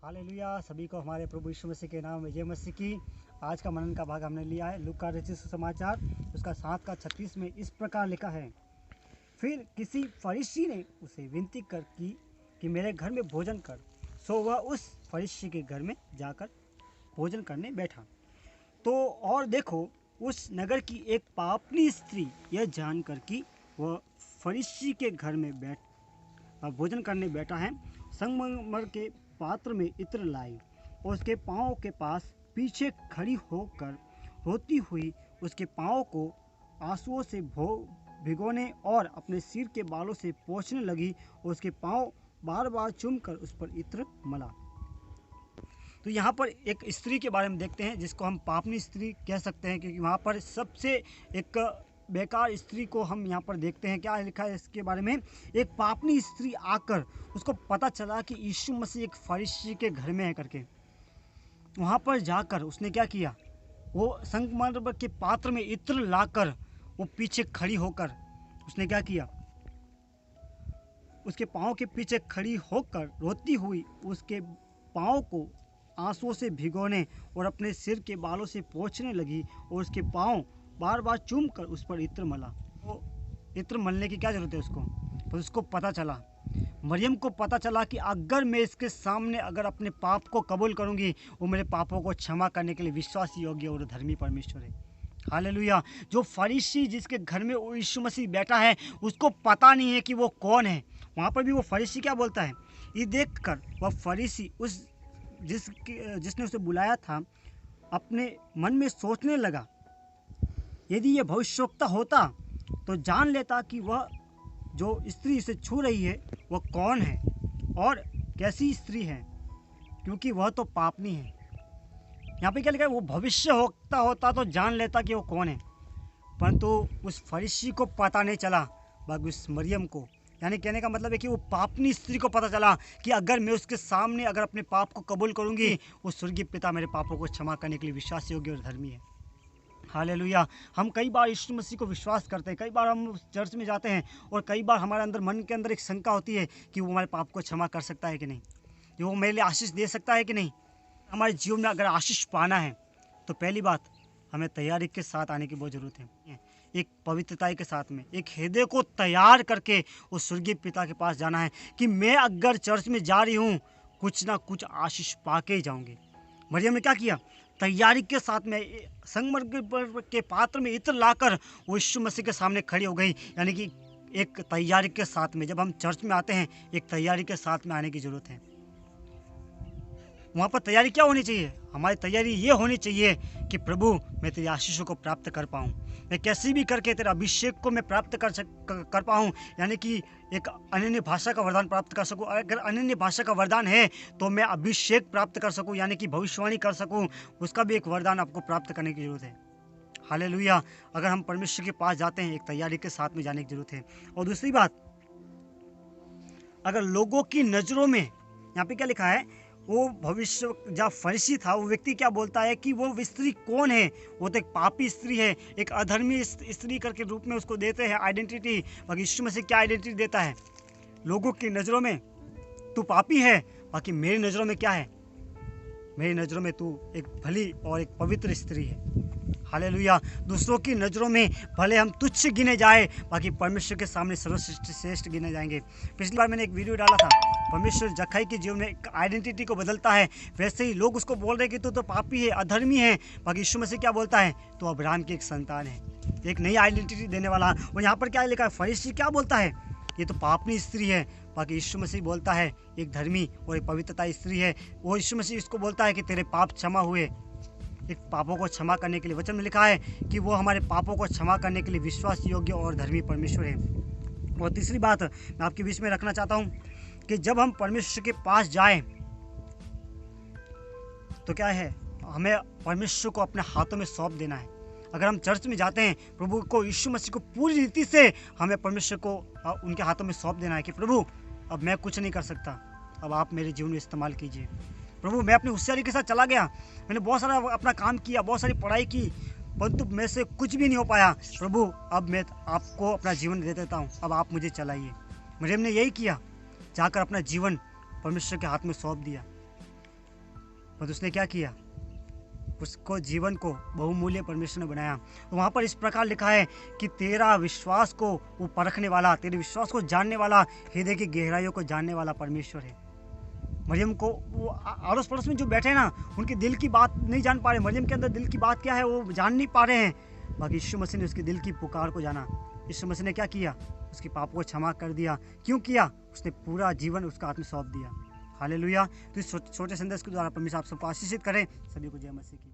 Hallelujah. सभी को हमारे प्रभु यीशु मसीह के नाम में जय मसीह की। आज का मनन का भाग हमने लिया है लूका रचित सुसमाचार उसका 7 का 36 में इस प्रकार लिखा है। फिर किसी फरीसी ने उसे विनती कर की कि मेरे घर में भोजन कर। सो वह उस फरीसी के घर में जाकर भोजन करने बैठा। तो और देखो, उस नगर की एक पापनी स्त्री यह जानकर कि वह फरीसी के घर में भोजन करने बैठा है, संगमरमर के पात्र में इत्र लाई और उसके पाँव के पास पीछे खड़ी होकर रोती हुई उसके पाँव को आंसुओं से भिगोने और अपने सिर के बालों से पोंछने लगी और उसके पाँव बार बार चूमकर उस पर इत्र मला। तो यहाँ पर एक स्त्री के बारे में देखते हैं जिसको हम पापनी स्त्री कह सकते हैं, क्योंकि वहाँ पर सबसे एक बेकार स्त्री को हम यहाँ पर देखते हैं। क्या लिखा है इसके बारे में? एक पापनी स्त्री आकर उसको पता चला कि यीशु मसीह एक फरीसी के घर में है करके, वहाँ पर जाकर उसने क्या किया, वो संगमरमर के पात्र में इत्र लाकर वो पीछे खड़ी होकर उसने क्या किया, उसके पाँव के पीछे खड़ी होकर रोती हुई उसके पाँव को आंसुओं से भिगोने और अपने सिर के बालों से पोंछने लगी और उसके पाँव बार बार चूम कर उस पर इत्र मला। तो इत्र मलने की क्या जरूरत है उसको? तो उसको पता चला, मरियम को पता चला कि अगर मैं इसके सामने अगर अपने पाप को कबूल करूंगी, वो मेरे पापों को क्षमा करने के लिए विश्वास योग्य और धर्मी परमेश्वर है। हालेलुया। जो फरीसी जिसके घर में यीशु मसीह बैठा है उसको पता नहीं है कि वो कौन है। वहाँ पर भी वो फरीसी क्या बोलता है, ये देख कर वह फरीसी उस जिसने उसे बुलाया था अपने मन में सोचने लगा, यदि ये भविष्यवक्ता होता तो जान लेता कि वह जो स्त्री इसे छू रही है वह कौन है और कैसी स्त्री है, क्योंकि वह तो पापनी है। यहाँ पे क्या लिखा है, वो भविष्यवक्ता होता तो जान लेता कि वो कौन है, परंतु उस फरीसी को पता नहीं चला, बल्कि उस मरियम को, यानी कहने का मतलब है कि वो पापनी स्त्री को पता चला कि अगर मैं उसके सामने अगर अपने पाप को कबूल करूंगी, वो स्वर्गीय पिता मेरे पापों को क्षमा करने के लिए विश्वास योग्य और धर्मी है। हालेलुया। हम कई बार यीशु मसीह को विश्वास करते हैं, कई बार हम चर्च में जाते हैं और कई बार हमारे अंदर मन के अंदर एक शंका होती है कि वो हमारे पाप को क्षमा कर सकता है कि नहीं, वो मेरे लिए आशीष दे सकता है कि नहीं। हमारे जीवन में अगर आशीष पाना है तो पहली बात हमें तैयारी के साथ आने की बहुत ज़रूरत है, एक पवित्रता के साथ में, एक हृदय को तैयार करके उस स्वर्गीय पिता के पास जाना है कि मैं अगर चर्च में जा रही हूँ कुछ ना कुछ आशीष पा के ही जाऊँगी। मरियम ने क्या किया, तैयारी के साथ में संगमरमर के पात्र में इत्र लाकर वो यीशु मसीह के सामने खड़ी हो गई। यानी कि एक तैयारी के साथ में, जब हम चर्च में आते हैं एक तैयारी के साथ में आने की ज़रूरत है। वहाँ पर तैयारी क्या होनी चाहिए? हमारी तैयारी ये होनी चाहिए कि प्रभु मैं तेरी आशीषों को प्राप्त कर पाऊँ, मैं कैसे भी करके तेरा अभिषेक को मैं प्राप्त कर पाऊँ, यानी कि एक अनन्य भाषा का वरदान प्राप्त कर सकूँ। अगर अनन्य भाषा का वरदान है तो मैं अभिषेक प्राप्त कर सकूँ, यानी कि भविष्यवाणी कर सकूँ, उसका भी एक वरदान आपको प्राप्त करने की जरूरत है। हालेलुया। अगर हम परमेश्वर के पास जाते हैं एक तैयारी के साथ में जाने की जरूरत है। और दूसरी बात, अगर लोगों की नज़रों में, यहाँ पे क्या लिखा है, वो भविष्य जब फरीसी था वो व्यक्ति क्या बोलता है कि वो स्त्री कौन है, वो तो एक पापी स्त्री है, एक अधर्मी स्त्री करके रूप में उसको देते हैं आइडेंटिटी। बाकी यीशु मसीह क्या आइडेंटिटी देता है? लोगों की नज़रों में तू पापी है, बाकी मेरी नज़रों में क्या है, मेरी नज़रों में तू एक भली और एक पवित्र स्त्री है। हालेलुया। दूसरों की नज़रों में भले हम तुच्छ गिने जाए, बाकी परमेश्वर के सामने सर्वश्रेष्ठ गिने जाएंगे। पिछली बार मैंने एक वीडियो डाला था, परमेश्वर जक्कई के जीवन में एक आइडेंटिटी को बदलता है। वैसे ही लोग उसको बोल रहे हैं कि तू तो पापी है, अधर्मी है, बाकी यीशु मसीह क्या बोलता है, तो अब्राहम की एक संतान है, एक नई आइडेंटिटी देने वाला। और यहाँ पर क्या लिखा है, फरीसी क्या बोलता है, ये तो पापनी स्त्री है, बाकी यीशु मसीह बोलता है एक धर्मी और एक पवित्रता स्त्री है। वो यीशु मसीह इसको बोलता है कि तेरे पाप क्षमा हुए। एक पापों को क्षमा करने के लिए वचन में लिखा है कि वो हमारे पापों को क्षमा करने के लिए विश्वास योग्य और धर्मी परमेश्वर है। और तीसरी बात मैं आपके बीच में रखना चाहता हूँ कि जब हम परमेश्वर के पास जाएं तो क्या है, हमें परमेश्वर को अपने हाथों में सौंप देना है। अगर हम चर्च में जाते हैं, प्रभु को, यीशु मसीह को पूरी रीति से हमें परमेश्वर को उनके हाथों में सौंप देना है कि प्रभु अब मैं कुछ नहीं कर सकता, अब आप मेरे जीवन में इस्तेमाल कीजिए। प्रभु मैं अपनी होशियारी के साथ चला गया, मैंने बहुत सारा अपना काम किया, बहुत सारी पढ़ाई की, परंतु मैं से कुछ भी नहीं हो पाया। प्रभु अब मैं आपको अपना जीवन दे देता हूँ, अब आप मुझे चलाइए। मरियम ने यही किया, जाकर अपना जीवन परमेश्वर के हाथ में सौंप दिया। पर उसने क्या किया, उसको जीवन को बहुमूल्य परमेश्वर ने बनाया। तो वहाँ पर इस प्रकार लिखा है कि तेरा विश्वास को वो परखने वाला, तेरे विश्वास को जानने वाला, हृदय की गहराइयों को जानने वाला परमेश्वर है। मरियम को वो अड़ोस पड़ोस में जो बैठे हैं ना, उनके दिल की बात नहीं जान पा रहे, मरियम के अंदर दिल की बात क्या है वो जान नहीं पा रहे हैं। बाकी यीशु मसीह ने उसके दिल की पुकार को जाना। यीशु मसीह ने क्या किया, उसके पापों को क्षमा कर दिया। क्यों किया, उसने पूरा जीवन उसका हाथ में सौंप दिया। हालेलुया। तो इस छोटे संदेश के द्वारा परमेश्वर आप सबको आशीषित करें। सभी को जय मसीह की।